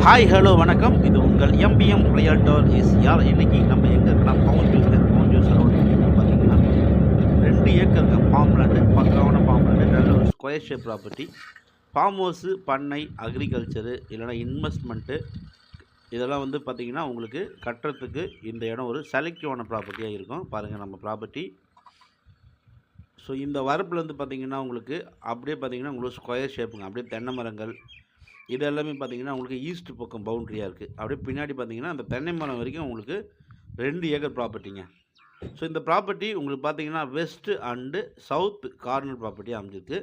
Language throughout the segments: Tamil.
ஹாய் ஹலோ வணக்கம். இது உங்கள் எம்பிஎம் ரியல்டர் யார். இன்றைக்கி நம்ம எங்கே இருக்கலாம், பவுன் ஜூஸ் ரோடு பார்த்தீங்கன்னா 2 ஏக்கருங்க ஃபார்ம் லேண்டு, பக்காவான ஃபார்ம் லேண்டு, நல்ல ஒரு square shape property. Form house, பண்ணை, அக்ரிகல்ச்சரு இல்லைனா இன்வெஸ்ட்மெண்ட்டு இதெல்லாம் வந்து பார்த்திங்கன்னா உங்களுக்கு கட்டுறதுக்கு இந்த இடம் ஒரு செலக்டிவான ப்ராப்பர்ட்டியாக இருக்கும். பாருங்கள் நம்ம ப்ராப்பர்ட்டி. ஸோ இந்த வரப்பில் வந்து பார்த்திங்கன்னா உங்களுக்கு அப்படியே பார்த்திங்கன்னா உங்களுக்கு ஸ்கொயர் ஷேப்புங்க, அப்படியே தென்னை மரங்கள் இது எல்லாமே பார்த்திங்கன்னா உங்களுக்கு ஈஸ்ட் பக்கம் பவுண்ட்ரியாக இருக்குது. அப்படியே பின்னாடி பார்த்திங்கன்னா அந்த தென்னை மரம் வரைக்கும் உங்களுக்கு 2 ஏக்கர் ப்ராப்பர்ட்டிங்க. ஸோ இந்த ப்ராப்பர்ட்டி உங்களுக்கு பார்த்திங்கன்னா வெஸ்ட்டு அண்டு சவுத் கார்னர் ப்ராப்பர்ட்டியாக அமைஞ்சிருக்கு.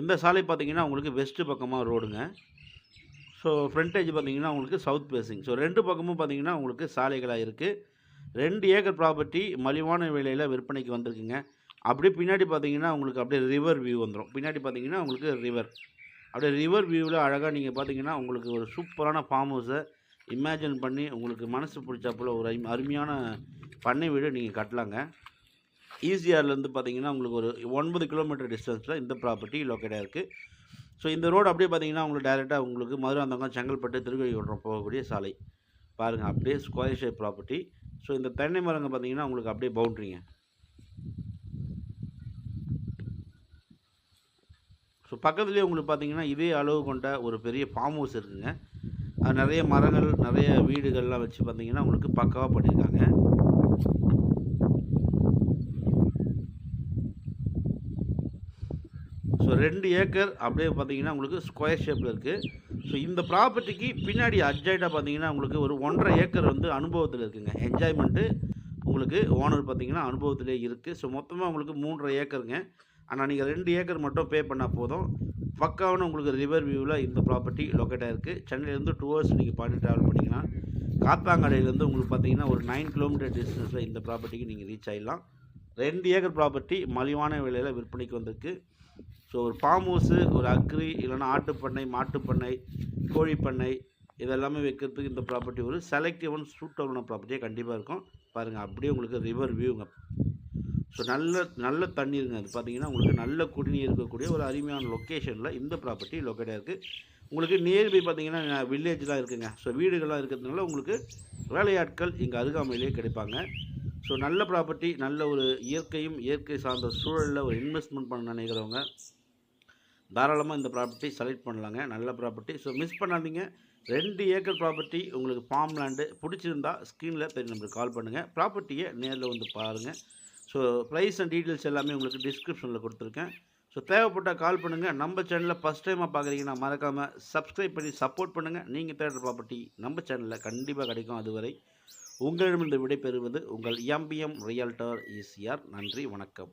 இந்த சாலை பார்த்திங்கன்னா உங்களுக்கு வெஸ்ட்டு பக்கமாக ரோடுங்க. ஸோ ஃப்ரண்டேஜ் பார்த்திங்கன்னா உங்களுக்கு சவுத் பேசிங். ஸோ 2 பக்கமும் பார்த்திங்கன்னா உங்களுக்கு சாலைகளாக இருக்குது. 2 ஏக்கர் ப்ராப்பர்ட்டி மலிவான விலையில் விற்பனைக்கு வந்திருக்குங்க. அப்படியே பின்னாடி பார்த்திங்கன்னா உங்களுக்கு அப்படியே ரிவர் வியூ வந்துடும். பின்னாடி பார்த்திங்கன்னா உங்களுக்கு ரிவர், அப்படியே ரிவர் வியூவில் அழகாக நீங்கள் பார்த்தீங்கன்னா உங்களுக்கு ஒரு சூப்பரான ஃபார்ம் ஹவுஸை இமேஜின் பண்ணி உங்களுக்கு மனசு பிடிச்சாப்புல ஒரு அருமையான பண்ணை வீடு நீங்கள் கட்டலாங்க. ஈசிஆர்லேருந்து பார்த்தீங்கன்னா உங்களுக்கு ஒரு 9 கிலோமீட்டர் டிஸ்டன்ஸில் இந்த ப்ராப்பர்ட்டி லொக்கேட்டாக இருக்குது. ஸோ இந்த ரோடு அப்படியே பார்த்தீங்கன்னா உங்களுக்கு டைரெக்டாக உங்களுக்கு மதுராந்தகம், செங்கல்பட்டு, திருக்கழிக்குன்றம் போகக்கூடிய சாலை. பாருங்கள் அப்படியே ஸ்கொயர் ஷேப் ப்ராப்பர்ட்டி. ஸோ இந்த தென்னை மரங்க பார்த்தீங்கன்னா உங்களுக்கு அப்படியே பவுண்ட்ரிங்க. ஸோ பக்கத்துலேயே உங்களுக்கு பார்த்தீங்கன்னா இதே அளவு கொண்ட ஒரு பெரிய ஃபார்ம் ஹவுஸ் இருக்குதுங்க. அது நிறைய மரங்கள், நிறைய வீடுகள்லாம் வச்சு பார்த்தீங்கன்னா உங்களுக்கு பக்காவாக பண்ணியிருக்காங்க. ஸோ 2 ஏக்கர் அப்படியே பார்த்தீங்கன்னா உங்களுக்கு ஸ்கொயர் ஷேப்பில் இருக்குது. ஸோ இந்த ப்ராப்பர்ட்டிக்கு பின்னாடி அட்ஜாயிட்டாக பார்த்தீங்கன்னா உங்களுக்கு ஒரு 1.5 ஏக்கர் வந்து அனுபவத்தில் இருக்குதுங்க. என்ஜாய்மெண்ட்டு உங்களுக்கு ஓனர் பார்த்தீங்கன்னா அனுபவத்திலே இருக்குது. ஸோ மொத்தமாக உங்களுக்கு 3.5 ஏக்கருங்க. ஆனால் நீங்கள் 2 ஏக்கர் மட்டும் பே பண்ணால் போதும். பக்காவான உங்களுக்கு ரிவர் வியூவில் இந்த ப்ராப்பர்ட்டி லொக்கேட்டாக இருக்குது. சென்னையிலேருந்து 2 ஹவர்ஸ் நீங்கள் பாட்டு ட்ராவல் பண்ணிக்கலாம். காத்தாங்கடையிலேருந்து உங்களுக்கு பார்த்தீங்கன்னா ஒரு 9 கிலோமீட்டர் டிஸ்டன்ஸில் இந்த ப்ராப்பர்ட்டிக்கு நீங்கள் ரீச் ஆகிடலாம். 2 ஏக்கர் ப்ராப்பர்ட்டி மலிவான விலையில் விற்பனைக்கு வந்திருக்கு. ஸோ ஒரு ஃபார்ம் ஹவுஸு, ஒரு அக்ரி இல்லைனா ஆட்டுப்பண்ணை, மாட்டுப்பண்ணை, கோழிப்பண்ணை இதெல்லாமே வைக்கிறதுக்கு இந்த ப்ராப்பர்ட்டி ஒரு செலக்டிவான சூட்டபிளான ப்ராப்பர்ட்டியாக கண்டிப்பாக இருக்கும். பாருங்கள் அப்படியே உங்களுக்கு ரிவர் வியூங்க. ஸோ நல்ல தண்ணீருங்க. அது பார்த்தீங்கன்னா உங்களுக்கு நல்ல குடிநீர் இருக்கக்கூடிய ஒரு அருமையான லொக்கேஷனில் இந்த ப்ராப்பர்ட்டி லொக்கேட்டாக இருக்குது. உங்களுக்கு நியர்பை பார்த்தீங்கன்னா வில்லேஜ்லாம் இருக்குதுங்க. ஸோ வீடுகள்லாம் இருக்கிறதுனால உங்களுக்கு வேலையாட்கள் இங்கே அருகாமையிலே கிடைப்பாங்க. ஸோ நல்ல ப்ராப்பர்ட்டி, நல்ல ஒரு இயற்கை சார்ந்த சூழலில் ஒரு இன்வெஸ்ட்மெண்ட் பண்ண நினைக்கிறவங்க தாராளமாக இந்த ப்ராப்பர்ட்டி செலக்ட் பண்ணலாங்க. நல்ல ப்ராப்பர்ட்டி. ஸோ மிஸ் பண்ணாதீங்க. 2 ஏக்கர் ப்ராப்பர்ட்டி உங்களுக்கு ஃபார்ம் லேண்டு பிடிச்சிருந்தா ஸ்க்ரீனில் பெரிய நம்பருக்கு கால் பண்ணுங்கள். ப்ராப்பர்ட்டியை நேரில் வந்து பாருங்கள். ஸோ ப்ரைஸ் அண்ட் டீட்டெயில்ஸ் எல்லாமே உங்களுக்கு டிஸ்கிரிப்ஷனில் கொடுத்துருக்கேன். ஸோ தேவைப்பட்டால் கால் பண்ணுங்கள். நம்ம சேனலில் ஃபஸ்ட் டைமாக பார்க்குறீங்கன்னா மறக்காமல் சப்ஸ்கிரைப் பண்ணி சப்போர்ட் பண்ணுங்கள். நீங்கள் தேடுற ப்ராப்பர்ட்டி நம்ம சேனலில் கண்டிப்பாக கிடைக்கும். அதுவரை உங்களிடமிருந்து விடை பெறுவது உங்கள் எம்பிஎம் ரியல்டர். நன்றி, வணக்கம்.